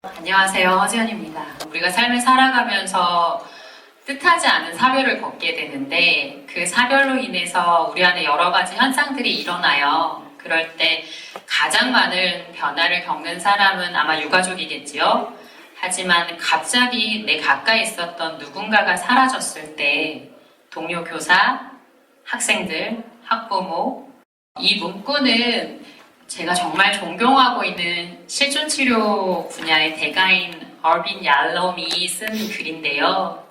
안녕하세요. 허지연입니다. 우리가 삶을 살아가면서 뜻하지 않은 사별을 겪게 되는데 그 사별로 인해서 우리 안에 여러 가지 현상들이 일어나요. 그럴 때 가장 많은 변화를 겪는 사람은 아마 유가족이겠지요. 하지만 갑자기 내 가까이 있었던 누군가가 사라졌을 때 동료 교사, 학생들, 학부모, 이 문구는 제가 정말 존경하고 있는 실존치료 분야의 대가인 얼빈 얄럼이 쓴 글인데요.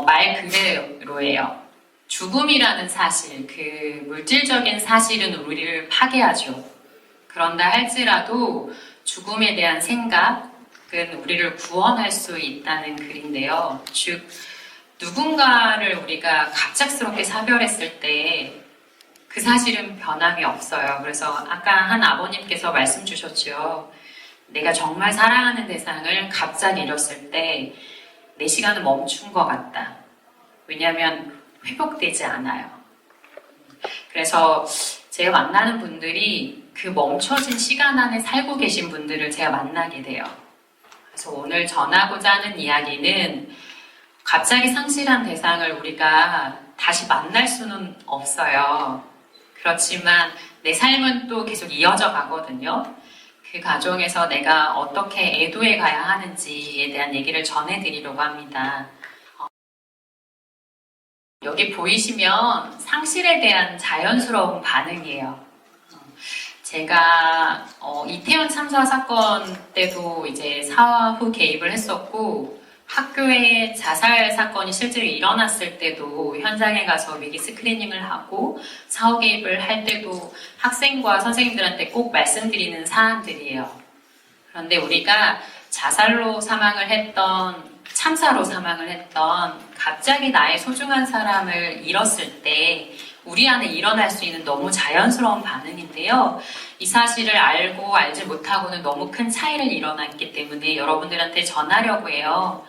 말 그대로예요. 죽음이라는 사실, 그 물질적인 사실은 우리를 파괴하죠. 그런다 할지라도 죽음에 대한 생각은 우리를 구원할 수 있다는 글인데요. 즉, 누군가를 우리가 갑작스럽게 사별했을 때 그 사실은 변함이 없어요. 그래서 아까 한 아버님께서 말씀 주셨죠. 내가 정말 사랑하는 대상을 갑자기 잃었을 때 내 시간은 멈춘 것 같다. 왜냐하면 회복되지 않아요. 그래서 제가 만나는 분들이 그 멈춰진 시간 안에 살고 계신 분들을 제가 만나게 돼요. 그래서 오늘 전하고자 하는 이야기는 갑자기 상실한 대상을 우리가 다시 만날 수는 없어요. 그렇지만 내 삶은 또 계속 이어져 가거든요. 그 과정에서 내가 어떻게 애도해 가야 하는지에 대한 얘기를 전해드리려고 합니다. 여기 보이시면 상실에 대한 자연스러운 반응이에요. 제가 이태원 참사 사건 때도 이제 사후 개입을 했었고 학교에 자살 사건이 실제로 일어났을 때도 현장에 가서 위기 스크리닝을 하고 사후 개입을 할 때도 학생과 선생님들한테 꼭 말씀드리는 사안들이에요. 그런데 우리가 자살로 사망을 했던, 참사로 사망을 했던, 갑자기 나의 소중한 사람을 잃었을 때 우리 안에 일어날 수 있는 너무 자연스러운 반응인데요. 이 사실을 알고 알지 못하고는 너무 큰 차이를 일어났기 때문에 여러분들한테 전하려고 해요.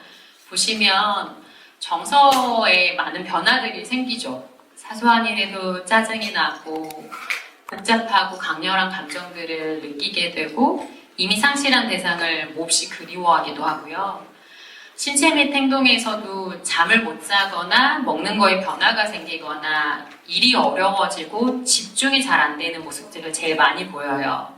보시면 정서에 많은 변화들이 생기죠. 사소한 일에도 짜증이 나고 복잡하고 강렬한 감정들을 느끼게 되고 이미 상실한 대상을 몹시 그리워하기도 하고요. 신체 및 행동에서도 잠을 못 자거나 먹는 거에 변화가 생기거나 일이 어려워지고 집중이 잘 안 되는 모습들을 제일 많이 보여요.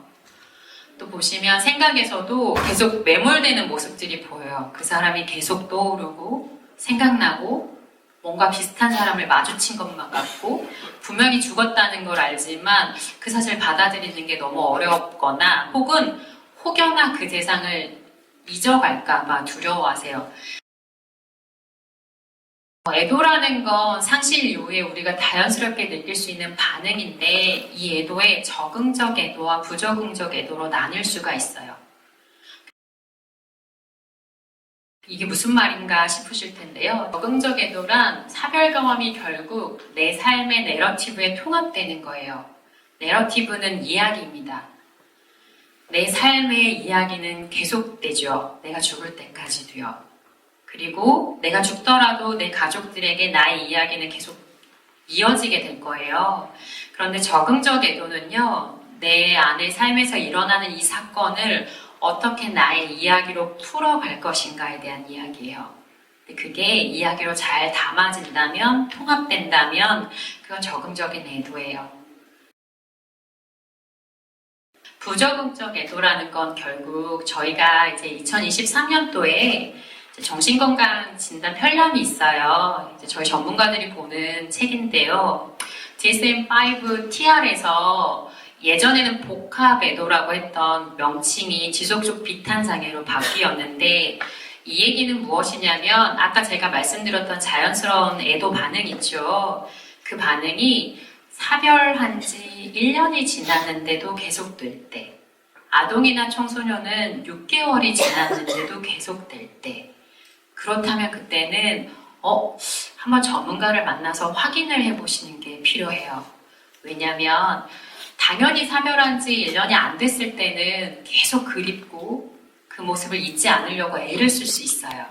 또 보시면 생각에서도 계속 매몰되는 모습들이 보여요. 그 사람이 계속 떠오르고 생각나고 뭔가 비슷한 사람을 마주친 것만 같고 분명히 죽었다는 걸 알지만 그 사실을 받아들이는 게 너무 어렵거나 혹은 혹여나 그 대상을 잊어갈까 봐 두려워하세요. 애도라는 건 상실 이후에 우리가 자연스럽게 느낄 수 있는 반응인데 이 애도에 적응적 애도와 부적응적 애도로 나뉠 수가 있어요. 이게 무슨 말인가 싶으실 텐데요. 적응적 애도란 사별 경험이 결국 내 삶의 내러티브에 통합되는 거예요. 내러티브는 이야기입니다. 내 삶의 이야기는 계속되죠. 내가 죽을 때까지도요. 그리고 내가 죽더라도 내 가족들에게 나의 이야기는 계속 이어지게 될 거예요. 그런데 적응적 애도는요, 내 안의 삶에서 일어나는 이 사건을 어떻게 나의 이야기로 풀어갈 것인가에 대한 이야기예요. 근데 그게 이야기로 잘 담아진다면, 통합된다면, 그건 적응적인 애도예요. 부적응적 애도라는 건 결국 저희가 이제 2023년도에 정신건강 진단 편람이 있어요. 이제 저희 전문가들이 보는 책인데요. DSM-5-TR에서 예전에는 복합 애도라고 했던 명칭이 지속적 비탄 장애로 바뀌었는데 이 얘기는 무엇이냐면 아까 제가 말씀드렸던 자연스러운 애도 반응 있죠. 그 반응이 사별한 지 1년이 지났는데도 계속될 때, 아동이나 청소년은 6개월이 지났는데도 계속될 때, 그렇다면 그때는 한번 전문가를 만나서 확인을 해보시는 게 필요해요. 왜냐하면 당연히 사별한 지 1년이 안 됐을 때는 계속 그립고 그 모습을 잊지 않으려고 애를 쓸 수 있어요.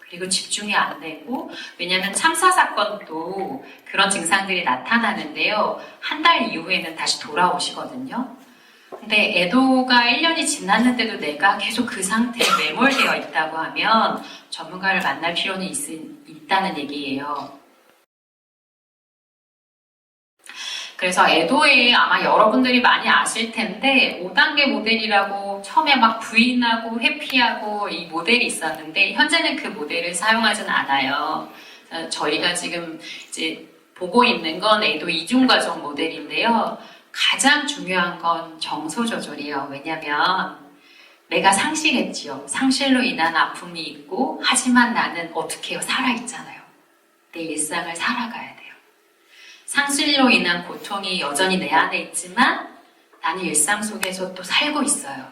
그리고 집중이 안 되고, 왜냐하면 참사 사건도 그런 증상들이 나타나는데요. 한 달 이후에는 다시 돌아오시거든요. 근데 애도가 1년이 지났는데도 내가 계속 그 상태에 매몰되어 있다고 하면 전문가를 만날 필요는 있다는 얘기예요. 그래서 애도에 아마 여러분들이 많이 아실 텐데 5단계 모델이라고 처음에 막 부인하고 회피하고 이 모델이 있었는데 현재는 그 모델을 사용하진 않아요. 저희가 지금 이제 보고 있는 건 애도 이중과정 모델인데요. 가장 중요한 건 정서 조절이에요. 왜냐면 내가 상실했지요. 상실로 인한 아픔이 있고 하지만 나는 어떻게 해요? 살아있잖아요. 내 일상을 살아가야 돼요. 상실로 인한 고통이 여전히 내 안에 있지만 나는 일상 속에서 또 살고 있어요.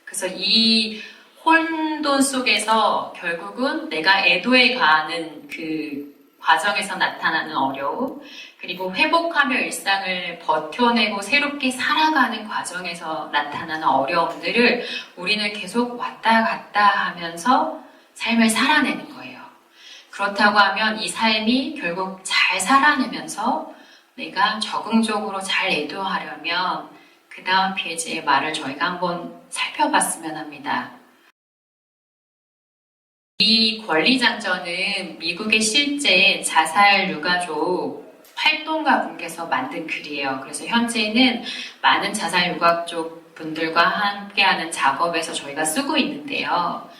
그래서 이 혼돈 속에서 결국은 내가 애도에 가는 그 과정에서 나타나는 어려움, 그리고 회복하며 일상을 버텨내고 새롭게 살아가는 과정에서 나타나는 어려움들을 우리는 계속 왔다 갔다 하면서 삶을 살아내는 거예요. 그렇다고 하면 이 삶이 결국 잘 살아내면서 내가 적응적으로 잘 애도하려면 그 다음 페이지의 말을 저희가 한번 살펴봤으면 합니다. 이 권리장전은 미국의 실제 자살 유가족 활동가분께서 만든 글이에요. 그래서 현재는 많은 자살 유가족 분들과 함께하는 작업에서 저희가 쓰고 있는데요.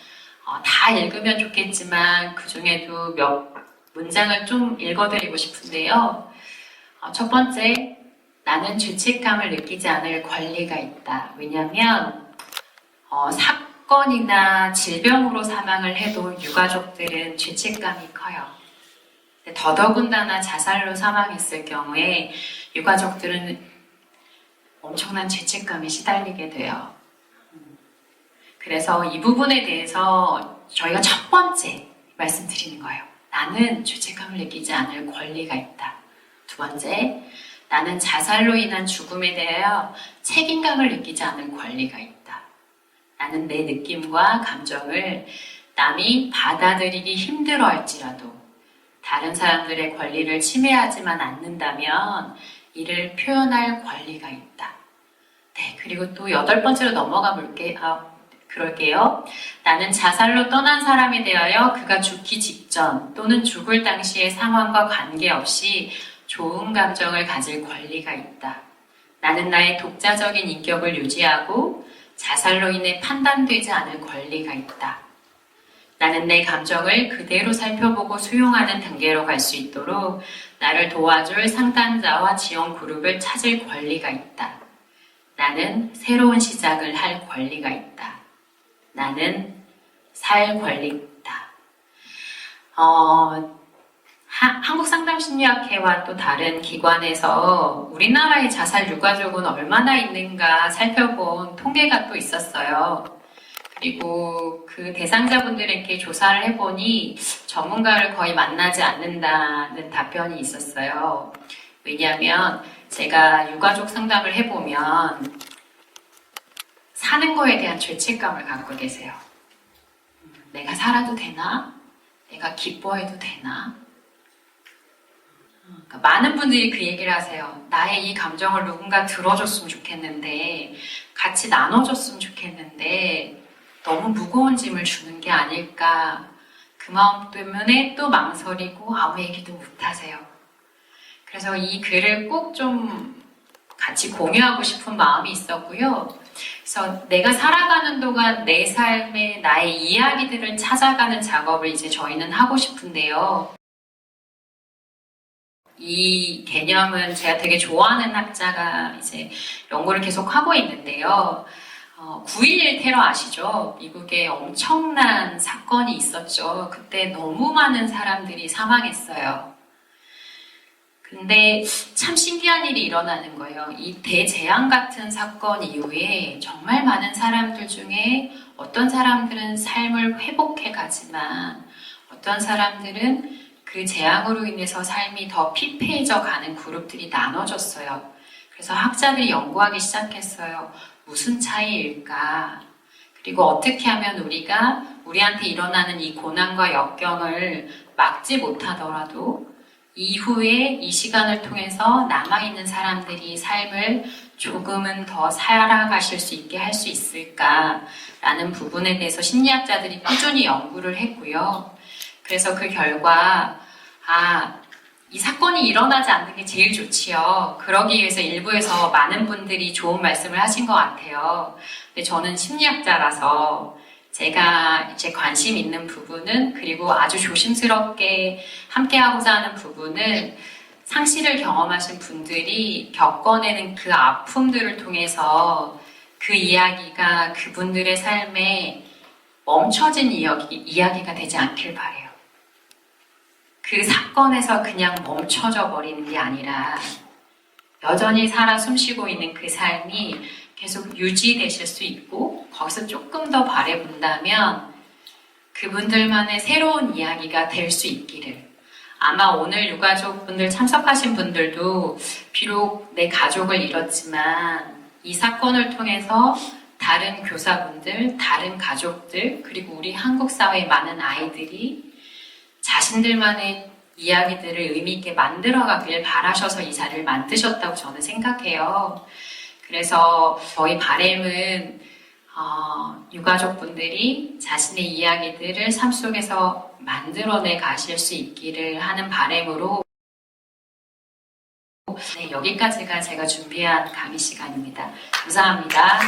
다 읽으면 좋겠지만 그 중에도 몇 문장을 좀 읽어드리고 싶은데요. 첫 번째, 나는 죄책감을 느끼지 않을 권리가 있다. 왜냐하면 사건이나 질병으로 사망을 해도 유가족들은 죄책감이 커요. 더더군다나 자살로 사망했을 경우에 유가족들은 엄청난 죄책감에 시달리게 돼요. 그래서 이 부분에 대해서 저희가 첫 번째 말씀드리는 거예요. 나는 죄책감을 느끼지 않을 권리가 있다. 두 번째, 나는 자살로 인한 죽음에 대하여 책임감을 느끼지 않을 권리가 있다. 나는 내 느낌과 감정을 남이 받아들이기 힘들어 할지라도 다른 사람들의 권리를 침해하지만 않는다면 이를 표현할 권리가 있다. 네, 그리고 또 8번째로 넘어가 그럴게요. 나는 자살로 떠난 사람에 대하여 그가 죽기 직전 또는 죽을 당시의 상황과 관계없이 좋은 감정을 가질 권리가 있다. 나는 나의 독자적인 인격을 유지하고 자살로 인해 판단되지 않을 권리가 있다. 나는 내 감정을 그대로 살펴보고 수용하는 단계로 갈 수 있도록 나를 도와줄 상담자와 지원 그룹을 찾을 권리가 있다. 나는 새로운 시작을 할 권리가 있다. 나는 살 권리 있다. 한국상담심리학회와 또 다른 기관에서 우리나라의 자살 유가족은 얼마나 있는가 살펴본 통계가 또 있었어요. 그리고 그 대상자분들에게 조사를 해보니 전문가를 거의 만나지 않는다는 답변이 있었어요. 왜냐하면 제가 유가족 상담을 해보면 사는 거에 대한 죄책감을 갖고 계세요. 내가 살아도 되나? 내가 기뻐해도 되나? 그러니까 많은 분들이 그 얘기를 하세요. 나의 이 감정을 누군가 들어줬으면 좋겠는데, 같이 나눠줬으면 좋겠는데, 너무 무거운 짐을 주는 게 아닐까. 그 마음 때문에 또 망설이고 아무 얘기도 못하세요. 그래서 이 글을 꼭 좀 같이 공유하고 싶은 마음이 있었고요. 그래서 내가 살아가는 동안 내 삶에 나의 이야기들을 찾아가는 작업을 이제 저희는 하고 싶은데요. 이 개념은 제가 되게 좋아하는 학자가 이제 연구를 계속 하고 있는데요. 9.11 테러 아시죠? 미국에 엄청난 사건이 있었죠. 그때 너무 많은 사람들이 사망했어요. 근데 참 신기한 일이 일어나는 거예요. 이 대재앙 같은 사건 이후에 정말 많은 사람들 중에 어떤 사람들은 삶을 회복해 가지만 어떤 사람들은 그 재앙으로 인해서 삶이 더 피폐해져 가는 그룹들이 나눠졌어요. 그래서 학자들이 연구하기 시작했어요. 무슨 차이일까? 그리고 어떻게 하면 우리가 우리한테 일어나는 이 고난과 역경을 막지 못하더라도 이후에 이 시간을 통해서 남아있는 사람들이 삶을 조금은 더 살아가실 수 있게 할 수 있을까라는 부분에 대해서 심리학자들이 꾸준히 연구를 했고요. 그래서 그 결과 이 사건이 일어나지 않는 게 제일 좋지요. 그러기 위해서 일부에서 많은 분들이 좋은 말씀을 하신 것 같아요. 근데 저는 심리학자라서 제가 이제 관심 있는 부분은, 그리고 아주 조심스럽게 함께하고자 하는 부분은, 상실을 경험하신 분들이 겪어내는 그 아픔들을 통해서 그 이야기가 그분들의 삶에 멈춰진 이야기가 되지 않길 바래요. 그 사건에서 그냥 멈춰져 버리는 게 아니라 여전히 살아 숨쉬고 있는 그 삶이 계속 유지되실 수 있고, 거기서 조금 더 바라본다면 그분들만의 새로운 이야기가 될 수 있기를. 아마 오늘 유가족분들 참석하신 분들도 비록 내 가족을 잃었지만 이 사건을 통해서 다른 교사분들, 다른 가족들, 그리고 우리 한국 사회의 많은 아이들이 자신들만의 이야기들을 의미 있게 만들어가길 바라셔서 이 자리를 만드셨다고 저는 생각해요. 그래서 저희 바람은 유가족분들이 자신의 이야기들을 삶 속에서 만들어내 가실 수 있기를 하는 바람으로, 네, 여기까지가 제가 준비한 강의 시간입니다. 감사합니다.